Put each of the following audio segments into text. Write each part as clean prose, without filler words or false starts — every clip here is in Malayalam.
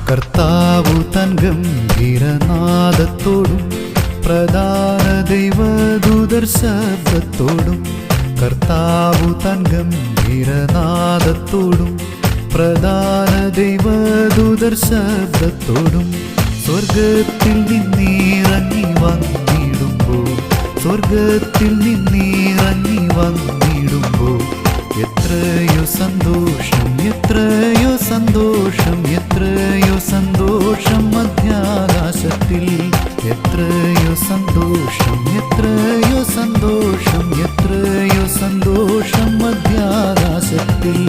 കർത്താവു തൻ ഗംഭീരനാദത്തോടും പ്രധാന ദൈവദൂതർ ശബ്ദത്തോടും കർത്താവു തൻ ഗംഭീരനാദത്തോടും പ്രധാന ദൈവദൂതർ ശബ്ദത്തോടും സ്വർഗത്തിൽ നിന്നിറങ്ങി വന്നിടുമ്പോൾ സ്വർഗത്തിൽ നിന്നിറങ്ങി വന്നിടുമ്പോൾ എത്രയോ സന്തോഷം എത്രയോ സന്തോഷം എത്രയോ സന്തോഷം മധ്യാകാശത്തിൽ എത്രയോ സന്തോഷം എത്രയോ സന്തോഷം എത്രയോ സന്തോഷം മധ്യാകാശത്തിൽ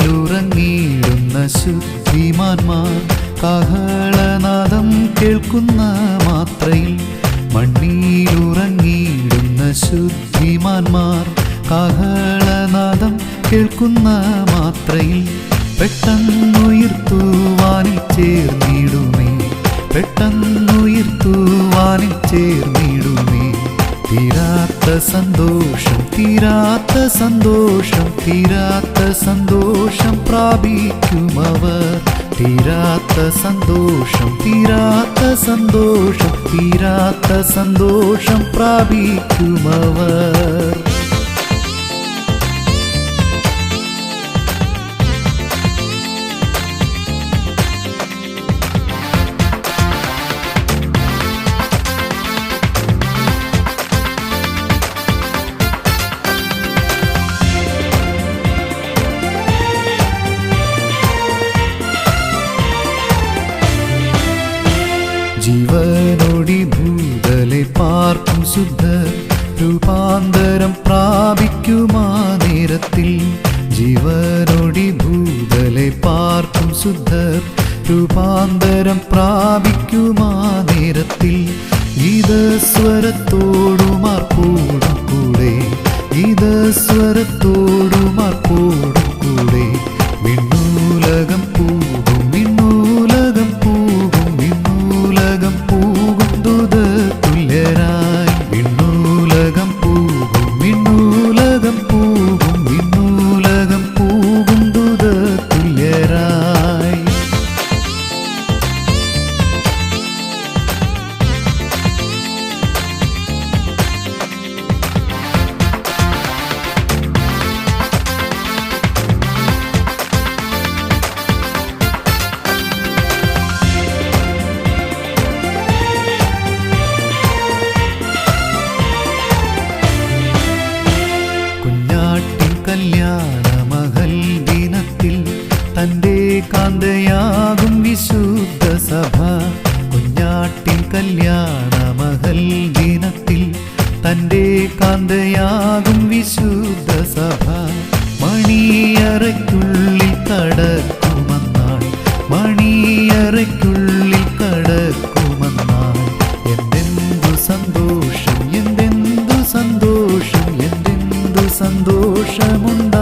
മണ്ണിലുറങ്ങിയിടുന്ന ശുദ്ധിമാന്മാർ കാഹളനാദം കേൾക്കുന്ന മാത്രയിൽ മണ്ണിലുറങ്ങിയിടുന്ന ശുദ്ധിമാന്മാർ കാഹളനാദം കേൾക്കുന്ന മാത്രയിൽ പെട്ടെന്നുയർത്തുവാനിൽ ചേർന്നിടുമേ പെട്ടെന്നുയർത്തുവാനിൽ ചേർന്നിടുമേ തീരാത്ത സന്തോഷം തീരാത്ത സന്തോഷം തീരാത്ത സന്തോഷം പ്രാപിക്കുമവർ തീരാത്ത സന്തോഷം തീരാത്ത സന്തോഷം തീരാത്ത സന്തോഷം പ്രാപിക്കുമവർ ജീവനോടി ഭൂതലെ പാർക്കും ശുദ്ധർ രൂപാന്തരം പ്രാപിക്കുമാ നേരത്തിൽ ജീവനോടി ഭൂതലെ പാർക്കും ശുദ്ധർ രൂപാന്തരം പ്രാപിക്കുമാ നേരത്തിൽ ഗീതസ്വരത്തോടുമാർപ്പോടും കൂടെ ഗീതസ്വരത്തോടുമാർപ്പോടും കൂടെ വിണ്ണൂലകം പോകും വിണ്ണൂലകം പോകും വിണ്ണൂലകം പോകും ദൂത തുല്യരായി വിണ്ണൂലകം പോകും വിണ്ണൂലകം പോകും വിണ്ണൂലകം പോകും ദൂത തുല്യരായി കല്യാണമഹൽ ദിനത്തിൽ തൻ്റെ കാന്തയാകും വിശുദ്ധ സഭ കുഞ്ഞാട്ടിൻ കല്യാണമഹൽ ദിനത്തിൽ തൻ്റെ കാന്തയാകും വിശുദ്ധ സഭ മണിയറയ്ക്കുള്ളിൽ കടക്കുമെന്നാൾ മണിയറയ്ക്കുള്ളിൽ കടക്കുമെന്നാൾ എന്തെന്തു സന്തോഷം എന്തെന്തു സന്തോഷം എന്തെന്തു സന്തോഷമുണ്ട്